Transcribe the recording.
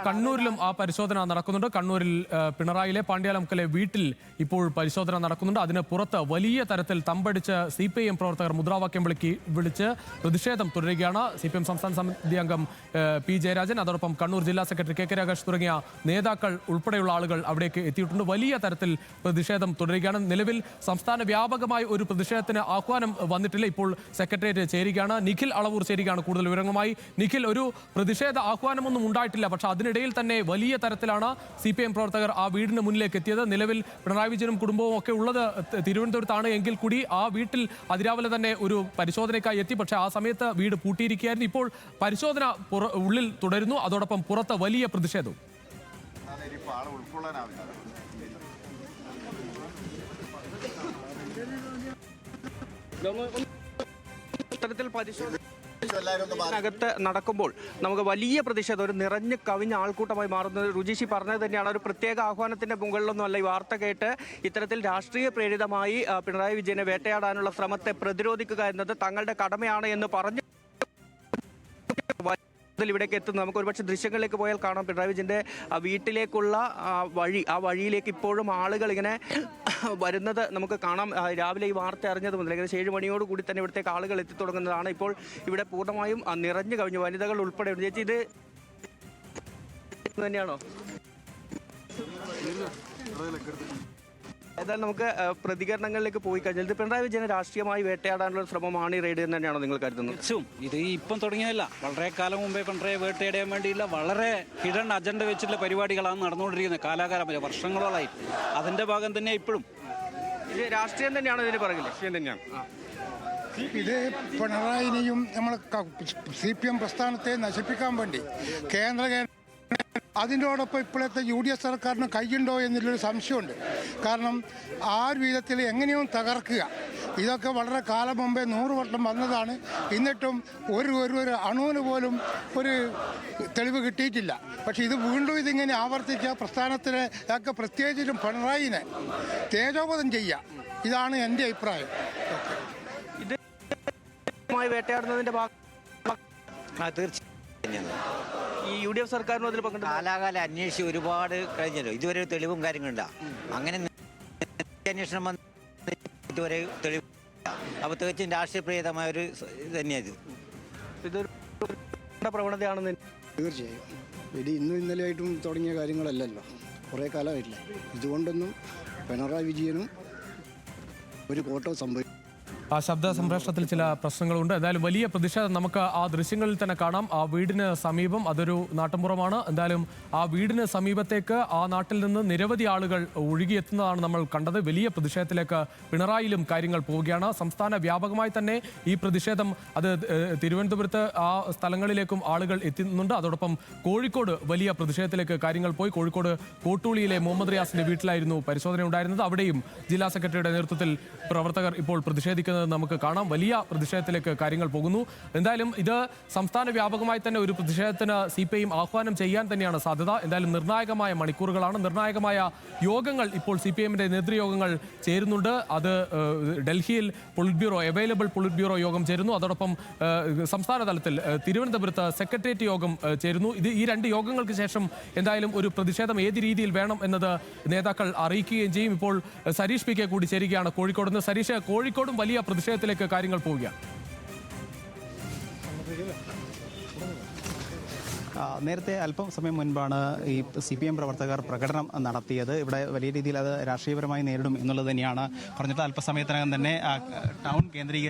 കണ്ണൂരിലും ആ പരിശോധന നടക്കുന്നുണ്ട്. കണ്ണൂരിൽ പിണറായിയിലെ പാണ്ഡ്യാലമുക്കിലെ വീട്ടിൽ ഇപ്പോൾ പരിശോധന നടക്കുന്നുണ്ട്. അതിന് പുറത്ത് വലിയ തരത്തിൽ തമ്പടിച്ച് CPIM പ്രവർത്തകർ മുദ്രാവാക്യം വിളിച്ച് പ്രതിഷേധം തുടരുകയാണ്. CPIM സംസ്ഥാന സമിതി അംഗം P. ജയരാജൻ, അതോടൊപ്പം കണ്ണൂർ ജില്ലാ സെക്രട്ടറി KK രാഗേഷ് തുടങ്ങിയ നേതാക്കൾ ഉൾപ്പെടെയുള്ള ആളുകൾ അവിടേക്ക് എത്തിയിട്ടുണ്ട്. വലിയ തരത്തിൽ പ്രതിഷേധം തുടരുകയാണ്. നിലവിൽ സംസ്ഥാന വ്യാപകമായി ഒരു പ്രതിഷേധത്തിന് ആഹ്വാനം വന്നിട്ടില്ല. ഇപ്പോൾ സെക്രട്ടേറിയറ്റ് ചേരുകയാണ്. നിഖിൽ അളവൂർ ചേരുകയാണ് കൂടുതൽ വിവരങ്ങളുമായി. നിഖിൽ, ഒരു പ്രതിഷേധ ആഹ്വാനമൊന്നും ഉണ്ടായിട്ടില്ല, പക്ഷെ അതിനിടയിൽ തന്നെ വലിയ തരത്തിലാണ് CPIM പ്രവർത്തകർ ആ വീടിന് മുന്നിലേക്ക് എത്തിയത്. നിലവിൽ പിണറായി വിജയനും കുടുംബവും ഒക്കെ ഉള്ളത് തിരുവനന്തപുരത്താണ് എങ്കിൽ കൂടി ആ വീട്ടിൽ അതിരാവിലെ തന്നെ ഒരു പരിശോധനയ്ക്കായി എത്തി. പക്ഷേ ആ സമയത്ത് വീട് പൂട്ടിയിരിക്കുകയായിരുന്നു. ഇപ്പോൾ പരിശോധന ഉള്ളിൽ തുടരുന്നു. അതോടൊപ്പം പുറത്ത് വലിയ പ്രതിഷേധവും. ഇത്തരത്തിൽ പരിശോധനകത്ത് നടക്കുമ്പോൾ നമുക്ക് വലിയ പ്രതിഷേധം, ഒരു നിറഞ്ഞു കവിഞ്ഞ ആൾക്കൂട്ടമായി മാറുന്നത് രുചിഷി പറഞ്ഞത് തന്നെയാണ്. ഒരു പ്രത്യേക ആഹ്വാനത്തിന്റെ മുകളിലൊന്നുമല്ല ഈ വാർത്ത കേട്ട് ഇത്തരത്തിൽ രാഷ്ട്രീയ പ്രേരിതമായി പിണറായി വിജയനെ വേട്ടയാടാനുള്ള ശ്രമത്തെ പ്രതിരോധിക്കുക എന്നത് തങ്ങളുടെ കടമയാണ് എന്ന് പറഞ്ഞു ഇവിടേക്ക് എത്തുന്നത്. നമുക്ക് ഒരുപക്ഷെ ദൃശ്യങ്ങളിലേക്ക് പോയാൽ കാണാം പിണറായി വിജയന്റെ വീട്ടിലേക്കുള്ള വഴി. ആ വഴിയിലേക്ക് ഇപ്പോഴും ആളുകൾ ഇങ്ങനെ വരുന്നത് നമുക്ക് കാണാം. രാവിലെ ഈ വാർത്ത അറിഞ്ഞത് മുതൽ ഏകദേശം 7 മണിയോട് കൂടി തന്നെ ഇവിടത്തേക്ക് ആളുകൾ എത്തിത്തുടങ്ങുന്നതാണ്. ഇപ്പോൾ ഇവിടെ പൂർണ്ണമായും നിറഞ്ഞു കഴിഞ്ഞു, വനിതകൾ ഉൾപ്പെടെ. ചേച്ചി, ഇത് തന്നെയാണോ? ഏതായാലും നമുക്ക് പ്രതികരണങ്ങളിലേക്ക് പോയി കഴിഞ്ഞാൽ ഇത് പിണറായി വിജയനെ രാഷ്ട്രീയമായി വേട്ടയാടാനുള്ള ശ്രമമാണ് ഈ റെയ്ഡ് എന്ന് തന്നെയാണോ നിങ്ങൾ കരുതുന്നത്? ഇത് ഇപ്പം തുടങ്ങിയതല്ല, വളരെ കാലം മുമ്പേ പിണറായി വേട്ടയാടാൻ വേണ്ടിയുള്ള വളരെ ഹിഡൻ അജണ്ട വെച്ചിട്ടുള്ള പരിപാടികളാണ് നടന്നുകൊണ്ടിരിക്കുന്നത് കാലാകാലം, വർഷങ്ങളോളായി. അതിന്റെ ഭാഗം തന്നെ ഇപ്പോഴും ഇത് രാഷ്ട്രീയം തന്നെയാണ് ഇതിന് പറയുന്നത്. രാഷ്ട്രീയം തന്നെയാണ് ഇത്. പിണറായിനെയും നമ്മൾ CPM പ്രസ്ഥാനത്തെ നശിപ്പിക്കാൻ വേണ്ടി കേന്ദ്ര അതിനോടൊപ്പം ഇപ്പോഴത്തെ UDF സർക്കാരിന് കൈയുണ്ടോ എന്നുള്ളൊരു സംശയമുണ്ട്. കാരണം ആ ഒരു വിധത്തിൽ എങ്ങനെയും തകർക്കുക, ഇതൊക്കെ വളരെ കാലം മുമ്പേ 100 വട്ടം വന്നതാണ്. എന്നിട്ടും ഒരു അണുവിന് പോലും ഒരു തെളിവ് കിട്ടിയിട്ടില്ല. പക്ഷെ ഇത് വീണ്ടും ഇതിങ്ങനെ ആവർത്തിക്കുക, പ്രസ്ഥാനത്തിനെ ഒക്കെ പ്രത്യേകിച്ചും പിണറായിനെ തേജോവധം ചെയ്യുക, ഇതാണ് എൻ്റെ അഭിപ്രായം. ഇത് വേട്ടയാടുന്നതിൻ്റെ ഭാഗം തീർച്ചയായും ഈ UDF സർക്കാരിനും അതിൽ പങ്കെടുത്തു. കാലാകാലം അന്വേഷിച്ച് ഒരുപാട് കഴിഞ്ഞല്ലോ, ഇതുവരെ തെളിവും കാര്യങ്ങളുണ്ടാ. അങ്ങനെ അന്വേഷണം വന്ന് ഇതുവരെ തെളിവ്. അപ്പോൾ തികച്ചും രാഷ്ട്രീയപ്രേരിതമായ ഒരു തന്നെയത്. ഇതൊരു പ്രവണതയാണെന്ന് തീർച്ചയായും. ഇത് ഇന്നും ഇന്നലെയായിട്ടും തുടങ്ങിയ കാര്യങ്ങളല്ലല്ലോ, കുറേ കാലമായിട്ടില്ല. ഇതുകൊണ്ടൊന്നും പിണറായി വിജയനും ഒരു കോട്ടം സംഭവിക്കും. ആ ശബ്ദ സംപ്രേഷണത്തിൽ ചില പ്രശ്നങ്ങളുണ്ട്. എന്തായാലും വലിയ പ്രതിഷേധം നമുക്ക് ആ ദൃശ്യങ്ങളിൽ തന്നെ കാണാം. ആ വീടിന് സമീപം, അതൊരു നാട്ടുമ്പുറമാണ്, എന്തായാലും ആ വീടിന് സമീപത്തേക്ക് ആ നാട്ടിൽ നിന്ന് നിരവധി ആളുകൾ ഒഴുകിയെത്തുന്നതാണ് നമ്മൾ കണ്ടത്. വലിയ പ്രതിഷേധത്തിലേക്ക് പിണറായിലും കാര്യങ്ങൾ പോവുകയാണ്. സംസ്ഥാന വ്യാപകമായി തന്നെ ഈ പ്രതിഷേധം അത് തിരുവനന്തപുരത്ത് ആ സ്ഥലങ്ങളിലേക്കും ആളുകൾ എത്തുന്നുണ്ട്. അതോടൊപ്പം കോഴിക്കോട് വലിയ പ്രതിഷേധത്തിലേക്ക് കാര്യങ്ങൾ പോയി. കോഴിക്കോട് കോട്ടൂളിയിലെ മുഹമ്മദ് റിയാസിന്റെ വീട്ടിലായിരുന്നു പരിശോധന ഉണ്ടായിരുന്നത്. അവിടെയും ജില്ലാ സെക്രട്ടറിയുടെ നേതൃത്വത്തിൽ പ്രവർത്തകർ ഇപ്പോൾ പ്രതിഷേധിക്കുന്നത് നമുക്ക് കാണാം. വലിയ പ്രതിഷേധത്തിലേക്ക് കാര്യങ്ങൾ പോകുന്നു. എന്തായാലും ഇത് സംസ്ഥാന വ്യാപകമായി തന്നെ ഒരു പ്രതിഷേധത്തിന് CPIM ആഹ്വാനം ചെയ്യാൻ തന്നെയാണ് സാധ്യത. എന്തായാലും നിർണായകമായ മണിക്കൂറുകളാണ്, നിർണായകമായ യോഗങ്ങൾ ഇപ്പോൾ CPIMന്റെ നേതൃയോഗങ്ങൾ ചേരുന്നുണ്ട്. അത് ഡൽഹിയിൽ അവൈലബിൾ പൊളിറ്റ് ബ്യൂറോ യോഗം ചേരുന്നു. അതോടൊപ്പം സംസ്ഥാന തലത്തിൽ തിരുവനന്തപുരത്ത് സെക്രട്ടേറിയറ്റ് യോഗം ചേരുന്നു. ഈ 2 യോഗങ്ങൾക്ക് ശേഷം എന്തായാലും ഒരു പ്രതിഷേധം ഏത് രീതിയിൽ വേണം എന്നത് നേതാക്കൾ അറിയിക്കുകയും ചെയ്യും. ഇപ്പോൾ സരീഷ് PK കൂടി ചേരുകയാണ് കോഴിക്കോട് നിന്ന്. സരീഷ്, കോഴിക്കോടും വലിയ പ്രതിഷേധത്തിലേക്ക് കാര്യങ്ങൾ പോവുകയാണ്. നേരത്തെ അല്പം സമയം മുൻപാണ് ഈ CPM പ്രവർത്തകർ പ്രകടനം നടത്തിയത്. ഇവിടെ വലിയ രീതിയിൽ അത് രാഷ്ട്രീയപരമായി നേരിടും എന്നുള്ളത് തന്നെയാണ് പറഞ്ഞിട്ട് അല്പസമയത്തിനകം തന്നെ ടൗൺ കേന്ദ്രീകരിച്ച്